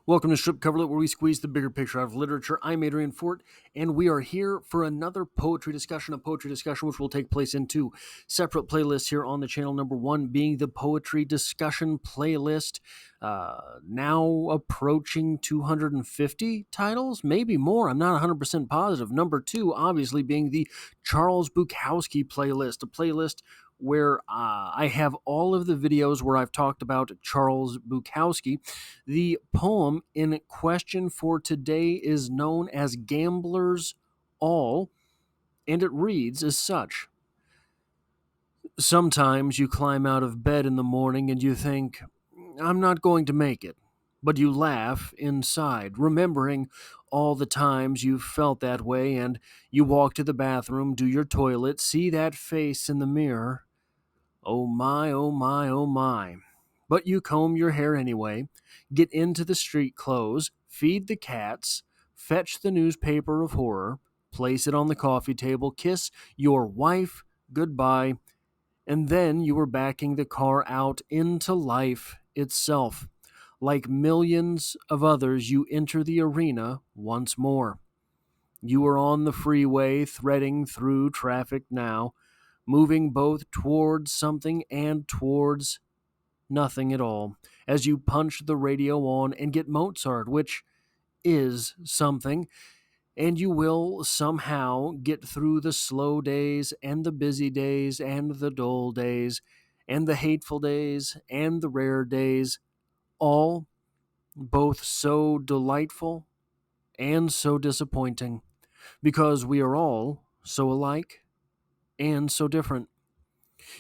Welcome to Strip Coverlet, where we squeeze the bigger picture out of literature. I'm Adrian Fort, and we are here for another poetry discussion, which will take place in two separate playlists here on the channel. Number one being the poetry discussion playlist, now approaching 250 titles, maybe more. I'm not 100% positive. Number two, obviously, being the Charles Bukowski playlist, a playlist where I have all of the videos where I've talked about Charles Bukowski. The poem in question for today is known as Gambler's All, and it reads as such. Sometimes you climb out of bed in the morning and you think, I'm not going to make it. But you laugh inside, remembering all the times you've felt that way, and you walk to the bathroom, do your toilet, see that face in the mirror. Oh my, oh my, oh my. But you comb your hair anyway, get into the street clothes, feed the cats, fetch the newspaper of horror, place it on the coffee table, kiss your wife goodbye, and then you are backing the car out into life itself. Like millions of others, you enter the arena once more. You are on the freeway, threading through traffic now, moving both towards something and towards nothing at all, as you punch the radio on and get Mozart, which is something, and you will somehow get through the slow days and the busy days and the dull days and the hateful days and the rare days, all both so delightful and so disappointing, because we are all so alike and so different.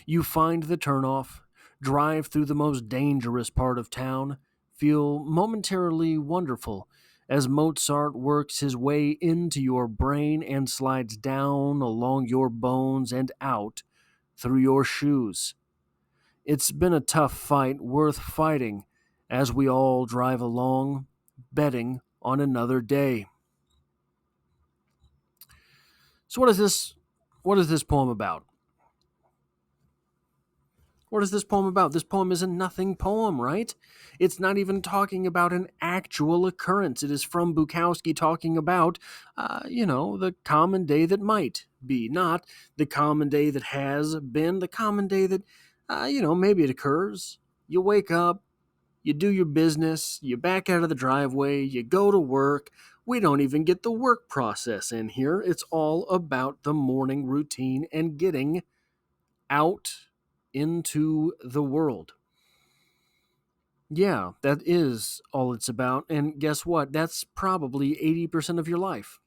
You find the turnoff, drive through the most dangerous part of town, feel momentarily wonderful as Mozart works his way into your brain and slides down along your bones and out through your shoes. It's been a tough fight worth fighting as we all drive along, betting on another day. So what is this poem about? What is this poem about? This poem is a nothing poem, right? It's not even talking about an actual occurrence. It is from Bukowski talking about, the common day that might be, not the common day that has been, the common day that, maybe it occurs. You wake up, you do your business, you back out of the driveway, you go to work. We don't even get the work process in here. It's all about the morning routine and getting out into the world. Yeah, that is all it's about. And guess what? That's probably 80% of your life.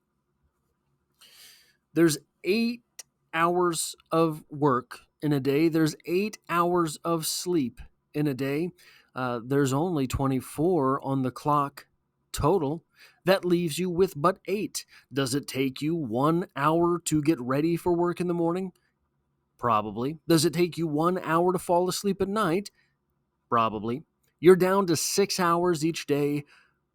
There's 8 hours of work in a day, there's 8 hours of sleep in a day. There's only 24 on the clock total. That leaves you with but 8. Does it take you 1 hour to get ready for work in the morning? Probably. Does it take you 1 hour to fall asleep at night? Probably. You're down to 6 hours each day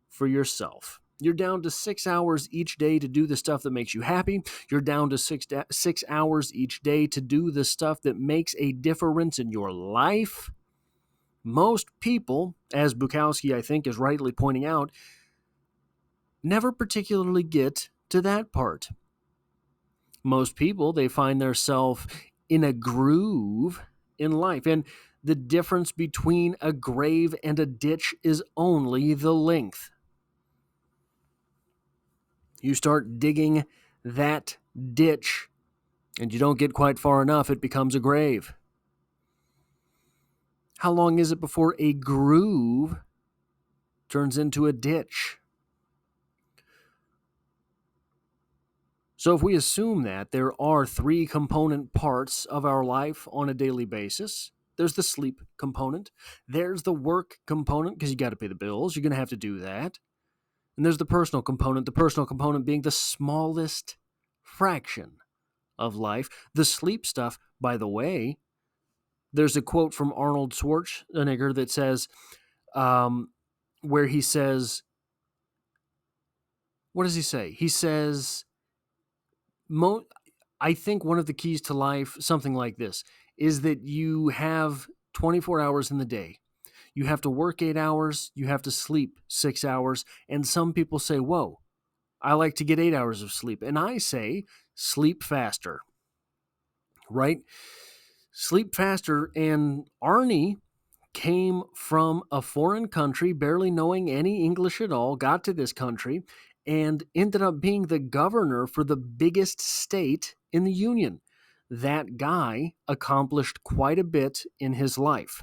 for yourself. You're down to 6 hours each day to do the stuff that makes you happy. You're down to 6 hours each day to do the stuff that makes a difference in your life. Most people, as Bukowski, I think, is rightly pointing out, never particularly get to that part. Most people, they find themselves in a groove in life. And the difference between a grave and a ditch is only the length. You start digging that ditch, and you don't get quite far enough, it becomes a grave. How long is it before a groove turns into a ditch? So if we assume that there are 3 component parts of our life on a daily basis, there's the sleep component, there's the work component, because you got to pay the bills, you're going to have to do that, and there's the personal component being the smallest fraction of life. The sleep stuff, by the way, there's a quote from Arnold Schwarzenegger that says, where he says, what does he say? He says, I think one of the keys to life, something like this, is that you have 24 hours in the day. You have to work 8 hours, you have to sleep 6 hours, and some people say, whoa, I like to get 8 hours of sleep. And I say, sleep faster, right? Sleep faster. And Arnie came from a foreign country, barely knowing any English at all, got to this country, and ended up being the governor for the biggest state in the Union. That guy accomplished quite a bit in his life.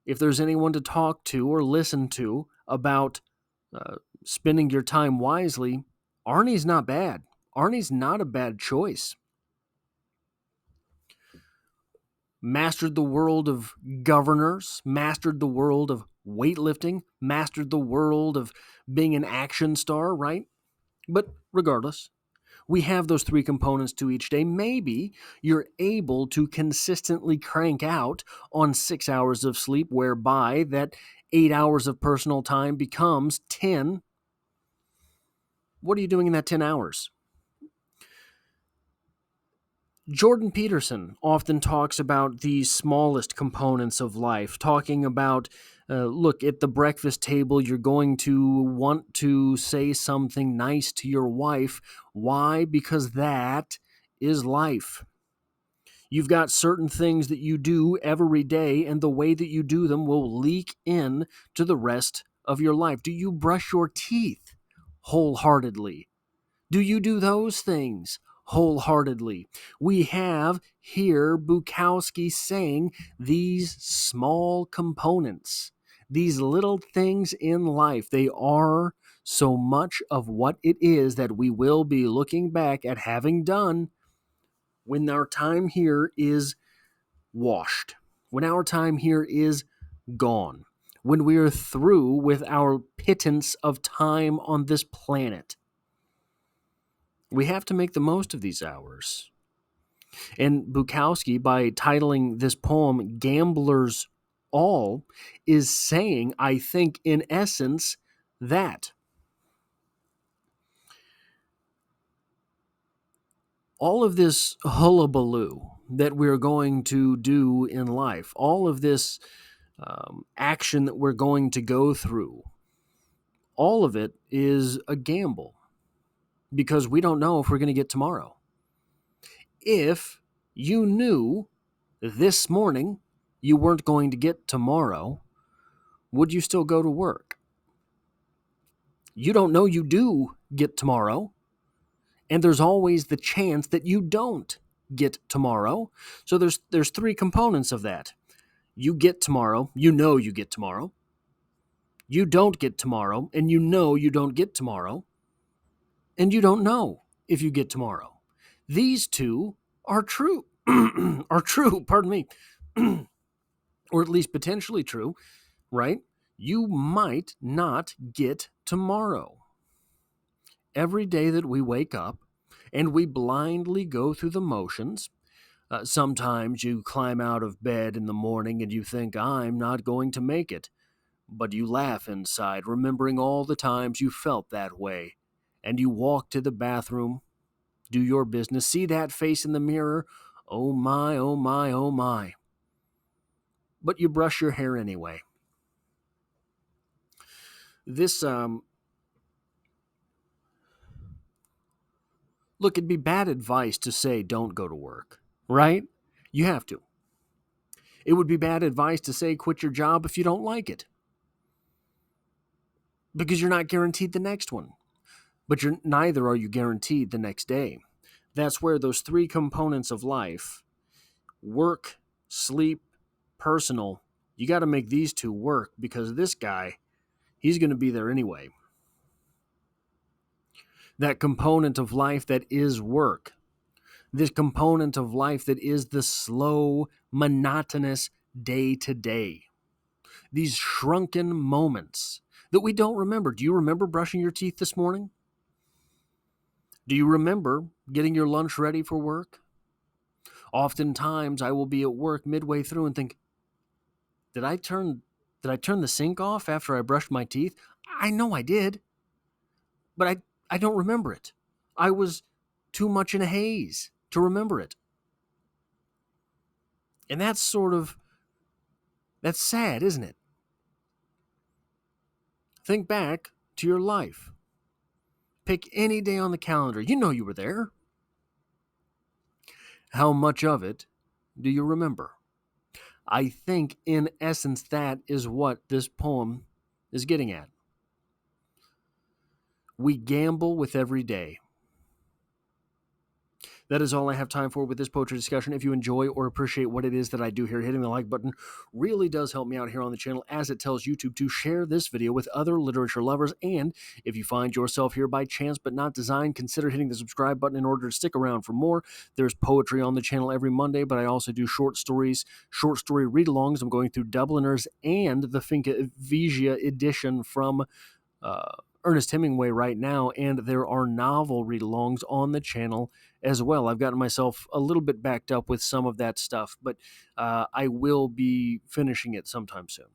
If there's anyone to talk to or listen to about spending your time wisely, Arnie's not bad. Arnie's not a bad choice. Mastered the world of governors, mastered the world of weightlifting, mastered the world of being an action star, right? But regardless, we have those three components to each day. Maybe you're able to consistently crank out on 6 hours of sleep, whereby that 8 hours of personal time becomes 10. What are you doing in that 10 hours? Jordan Peterson often talks about the smallest components of life, talking about, look, at the breakfast table, you're going to want to say something nice to your wife. Why? Because that is life. You've got certain things that you do every day, and the way that you do them will leak in to the rest of your life. Do you brush your teeth wholeheartedly? Do you do those things wholeheartedly? We have here Bukowski saying these small components, these little things in life, they are so much of what it is that we will be looking back at having done when our time here is washed, when our time here is gone, when we are through with our pittance of time on this planet. We have to make the most of these hours. And Bukowski, by titling this poem Gambler's All, is saying, I think, in essence, that all of this hullabaloo that we're going to do in life, all of this action that we're going to go through, all of it is a gamble because we don't know if we're going to get tomorrow. If you knew this morning you weren't going to get tomorrow, would you still go to work? You don't know you do get tomorrow, and there's always the chance that you don't get tomorrow. So there's three components of that. You get tomorrow, you know you get tomorrow. You don't get tomorrow, and you know you don't get tomorrow. And you don't know if you get tomorrow. These two are true. Are true, pardon me. Or at least potentially true, right? You might not get tomorrow. Every day that we wake up and we blindly go through the motions, sometimes you climb out of bed in the morning and you think, I'm not going to make it. But you laugh inside, remembering all the times you felt that way. And you walk to the bathroom, do your business, see that face in the mirror. Oh my, oh my, oh my. But you brush your hair anyway. This, look, it'd be bad advice to say don't go to work, right? You have to. It would be bad advice to say quit your job if you don't like it, because you're not guaranteed the next one. But neither are you guaranteed the next day. That's where those three components of life, work, sleep, personal, you got to make these two work, because this guy, he's going to be there anyway. That component of life that is work, this component of life that is the slow, monotonous day to day, these shrunken moments that we don't remember. Do you remember brushing your teeth this morning? Do you remember getting your lunch ready for work? Oftentimes I will be at work midway through and think, did I turn the sink off after I brushed my teeth? I know I did, but I don't remember it. I was too much in a haze to remember it. And that's sort of That's sad, isn't it? Think back to your life. Pick any day on the calendar. You know you were there. How much of it do you remember? I think, in essence, that is what this poem is getting at. We gamble with every day. That is all I have time for with this poetry discussion. If you enjoy or appreciate what it is that I do here, hitting the like button really does help me out here on the channel, as it tells YouTube to share this video with other literature lovers. And if you find yourself here by chance but not design, consider hitting the subscribe button in order to stick around for more. There's poetry on the channel every Monday, but I also do short stories, short story read-alongs. I'm going through Dubliners and the Finca Vigia edition from Ernest Hemingway right now, and there are novel read-alongs on the channel as well. I've gotten myself a little bit backed up with some of that stuff, but I will be finishing it sometime soon.